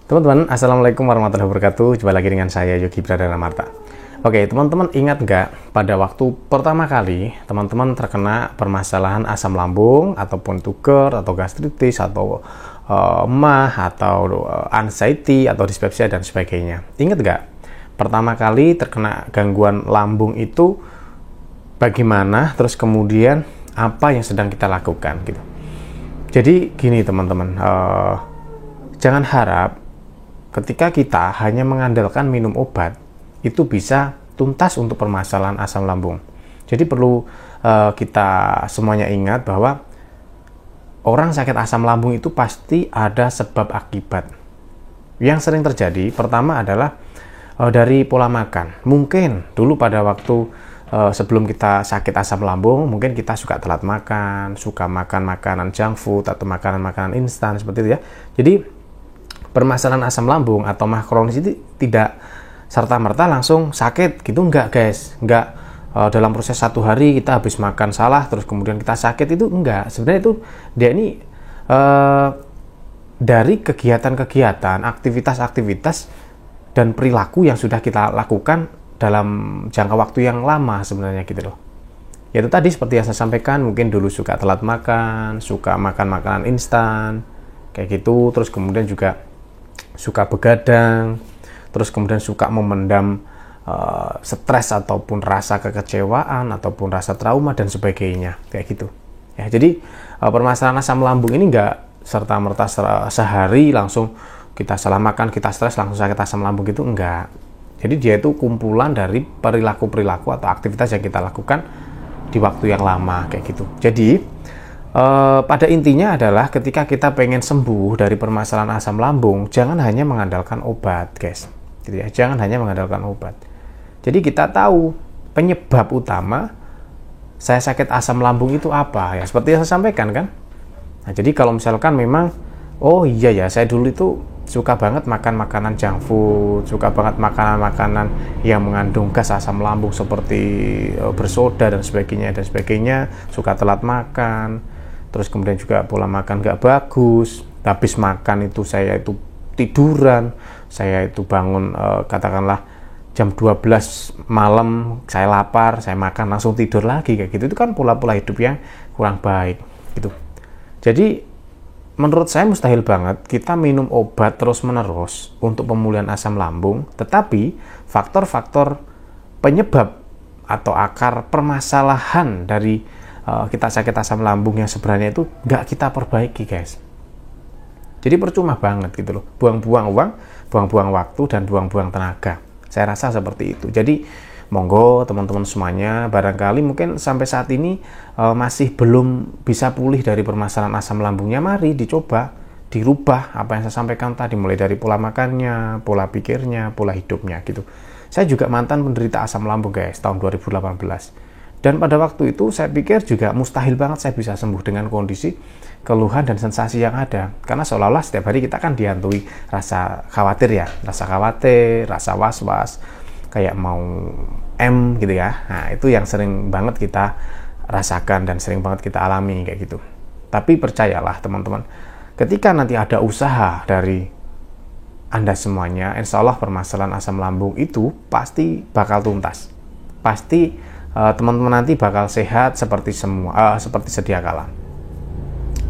Teman-teman, Assalamualaikum warahmatullahi wabarakatuh. Jumpa lagi dengan saya, Yogi Pradana Marta. Oke, teman-teman ingat nggak pada waktu pertama kali teman-teman terkena permasalahan asam lambung, ataupun GERD, atau gastritis, atau MAH, atau anxiety, atau dispepsia, dan sebagainya. Ingat nggak? Pertama kali terkena gangguan lambung itu bagaimana, terus kemudian apa yang sedang kita lakukan gitu. Jadi gini teman-teman, jangan harap ketika kita hanya mengandalkan minum obat, itu bisa tuntas untuk permasalahan asam lambung. Jadi perlu kita semuanya ingat bahwa orang sakit asam lambung itu pasti ada sebab akibat. Yang sering terjadi, pertama adalah dari pola makan. Mungkin dulu pada waktu sebelum kita sakit asam lambung, mungkin kita suka telat makan, suka makan makanan junk food atau makanan-makanan instan seperti itu ya. Jadi permasalahan asam lambung atau MAH kronis itu tidak serta-merta langsung sakit gitu, enggak guys, enggak dalam proses 1 hari kita habis makan salah terus kemudian kita sakit, itu enggak. Sebenarnya itu dia ini dari kegiatan-kegiatan, aktivitas-aktivitas dan perilaku yang sudah kita lakukan dalam jangka waktu yang lama sebenarnya gitu loh. Yaitu tadi seperti yang saya sampaikan, mungkin dulu suka telat makan, suka makan makanan instan kayak gitu, terus kemudian juga suka begadang, terus kemudian suka memendam stres ataupun rasa kekecewaan ataupun rasa trauma dan sebagainya kayak gitu ya. Jadi permasalahan asam lambung ini enggak serta-merta sehari langsung kita salah makan, kita stres langsung sakit asam lambung gitu, enggak. Jadi dia itu kumpulan dari perilaku-perilaku atau aktivitas yang kita lakukan di waktu yang lama kayak gitu. Jadi pada intinya adalah ketika kita pengen sembuh dari permasalahan asam lambung, jangan hanya mengandalkan obat guys gitu ya, jangan hanya mengandalkan obat. Jadi kita tahu penyebab utama saya sakit asam lambung itu apa ya, seperti yang saya sampaikan kan. Nah, jadi kalau misalkan memang oh iya ya, saya dulu itu suka banget makan makanan junk food, suka banget makanan-makanan yang mengandung gas asam lambung seperti bersoda dan sebagainya, suka telat makan, terus kemudian juga pola makan gak bagus, habis makan itu saya itu tiduran, saya itu bangun katakanlah jam 12 malam, saya lapar, saya makan langsung tidur lagi kayak gitu. Itu kan pola-pola hidup yang kurang baik gitu. Jadi menurut saya mustahil banget kita minum obat terus-menerus untuk pemulihan asam lambung, tetapi faktor-faktor penyebab atau akar permasalahan dari kita sakit asam lambung yang sebenarnya itu nggak kita perbaiki guys. Jadi percuma banget gitu loh, buang-buang uang, buang-buang waktu, dan buang-buang tenaga. Saya rasa seperti itu. Jadi monggo teman-teman semuanya, barangkali mungkin sampai saat ini masih belum bisa pulih dari permasalahan asam lambungnya, mari dicoba dirubah apa yang saya sampaikan tadi, mulai dari pola makannya, pola pikirnya, pola hidupnya gitu. Saya juga mantan penderita asam lambung guys, tahun 2018. Dan pada waktu itu saya pikir juga mustahil banget saya bisa sembuh dengan kondisi keluhan dan sensasi yang ada. Karena seolah-olah setiap hari kita kan dihantui rasa khawatir ya, rasa was-was, kayak mau gitu ya. Nah, itu yang sering banget kita rasakan dan sering banget kita alami kayak gitu. Tapi percayalah teman-teman, ketika nanti ada usaha dari Anda semuanya, insya Allah permasalahan asam lambung itu pasti bakal tuntas. Pasti teman-teman nanti bakal sehat seperti seperti sedia kala.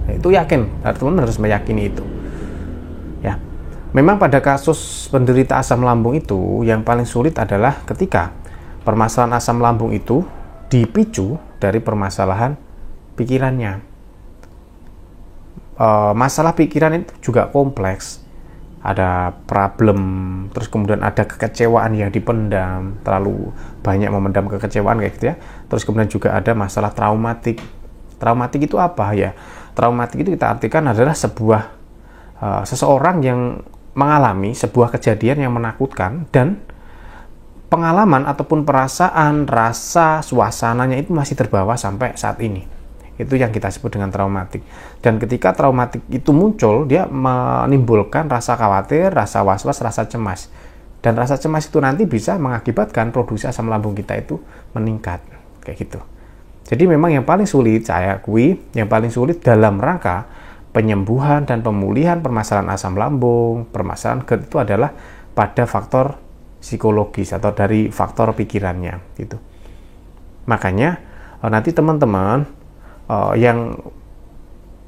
Itu yakin, teman-teman harus meyakini itu. Ya, memang pada kasus penderita asam lambung itu yang paling sulit adalah ketika permasalahan asam lambung itu dipicu dari permasalahan pikirannya. Masalah pikiran itu juga kompleks. Ada problem, terus kemudian ada kekecewaan yang dipendam, terlalu banyak memendam kekecewaan kayak gitu ya. Terus kemudian juga ada masalah traumatik. Traumatik itu apa ya? Traumatik itu kita artikan adalah sebuah seseorang yang mengalami sebuah kejadian yang menakutkan dan pengalaman ataupun perasaan, rasa, suasananya itu masih terbawa sampai saat ini. Itu yang kita sebut dengan traumatik. Dan ketika traumatik itu muncul, dia menimbulkan rasa khawatir, rasa was-was, rasa cemas. Dan rasa cemas itu nanti bisa mengakibatkan produksi asam lambung kita itu meningkat. Kayak gitu. Jadi memang yang paling sulit, saya akui, yang paling sulit dalam rangka penyembuhan dan pemulihan permasalahan asam lambung, permasalahan GERD itu adalah pada faktor psikologis atau dari faktor pikirannya gitu. Makanya nanti teman-teman yang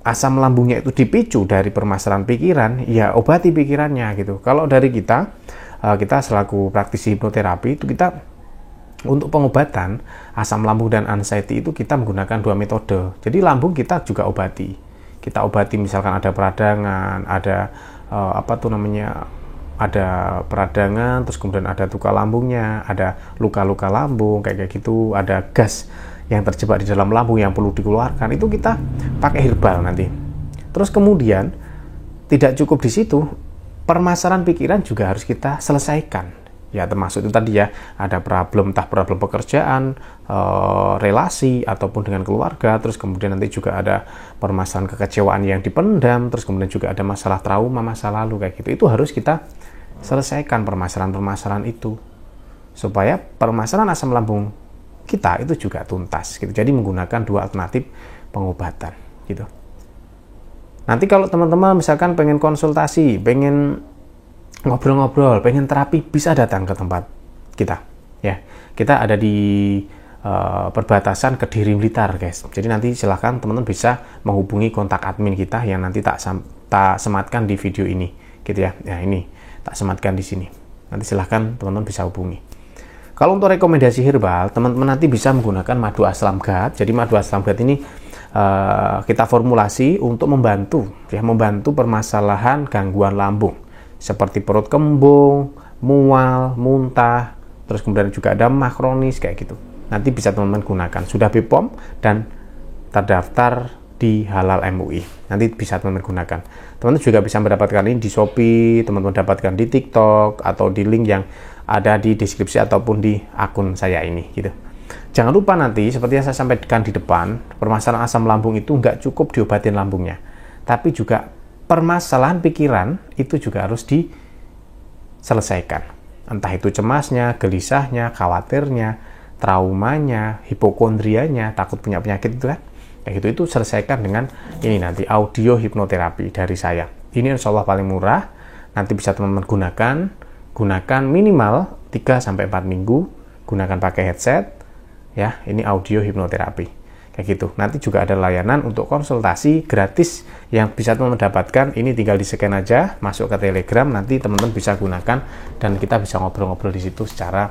asam lambungnya itu dipicu dari permasalahan pikiran, ya obati pikirannya gitu. Kalau dari kita selaku praktisi hipnoterapi itu kita untuk pengobatan asam lambung dan anxiety itu kita menggunakan 2 metode. Jadi lambung kita juga obati. Kita obati misalkan ada peradangan, ada ada peradangan, terus kemudian ada luka lambungnya, ada luka-luka lambung kayak gitu, ada gas yang terjebak di dalam lambung yang perlu dikeluarkan, itu kita pakai herbal nanti. Terus kemudian tidak cukup di situ, permasalahan pikiran juga harus kita selesaikan. Ya termasuk itu tadi ya, ada problem, entah problem pekerjaan, relasi, ataupun dengan keluarga, terus kemudian nanti juga ada permasalahan kekecewaan yang dipendam, terus kemudian juga ada masalah trauma masa lalu kayak gitu. Itu harus kita selesaikan permasalahan-permasalahan itu, supaya permasalahan asam lambung kita itu juga tuntas gitu. Jadi menggunakan 2 alternatif pengobatan gitu. Nanti kalau teman-teman misalkan pengen konsultasi, pengen ngobrol-ngobrol, pengen terapi, bisa datang ke tempat kita ya. Kita ada di perbatasan Kediri Blitar guys. Jadi nanti silahkan teman-teman bisa menghubungi kontak admin kita yang nanti tak sematkan di video ini gitu ya. Ya ini tak sematkan di sini. Nanti silahkan teman-teman bisa hubungi. Kalau untuk rekomendasi herbal, teman-teman nanti bisa menggunakan madu aslamgat. Jadi madu aslamgat ini kita formulasi untuk membantu permasalahan gangguan lambung seperti perut kembung, mual, muntah, terus kemudian juga ada mah kronis kayak gitu. Nanti bisa teman-teman gunakan. Sudah BPOM dan terdaftar di Halal MUI. Nanti bisa teman-teman gunakan. Teman-teman juga bisa mendapatkan ini di Shopee, teman-teman dapatkan di TikTok atau di link yang ada di deskripsi ataupun di akun saya ini gitu. Jangan lupa nanti seperti yang saya sampaikan di depan, permasalahan asam lambung itu nggak cukup diobatin lambungnya, tapi juga permasalahan pikiran itu juga harus diselesaikan. Entah itu cemasnya, gelisahnya, khawatirnya, traumanya, hipokondrianya, takut punya penyakit itu kan. Kayak gitu, itu selesaikan dengan ini nanti audio hipnoterapi dari saya. Ini insya Allah paling murah. Nanti bisa teman-teman gunakan minimal 3-4 minggu. Gunakan pakai headset. Ya, ini audio hipnoterapi. Kayak gitu. Nanti juga ada layanan untuk konsultasi gratis yang bisa teman-teman dapatkan. Ini tinggal di-scan aja, masuk ke Telegram, nanti teman-teman bisa gunakan dan kita bisa ngobrol-ngobrol di situ secara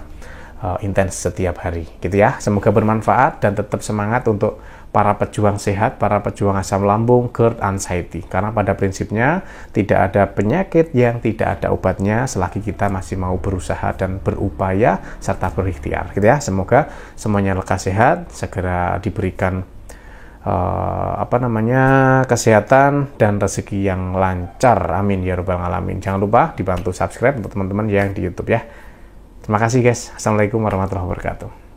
intens setiap hari, gitu ya. Semoga bermanfaat dan tetap semangat untuk para pejuang sehat, para pejuang asam lambung, GERD, anxiety. Karena pada prinsipnya tidak ada penyakit yang tidak ada obatnya selagi kita masih mau berusaha dan berupaya serta berikhtiar, gitu ya. Semoga semuanya lekas sehat, segera diberikan kesehatan dan rezeki yang lancar. Amin ya rabbal alamin. Jangan lupa dibantu subscribe untuk teman-teman yang di YouTube ya. Terima kasih guys. Assalamualaikum warahmatullahi wabarakatuh.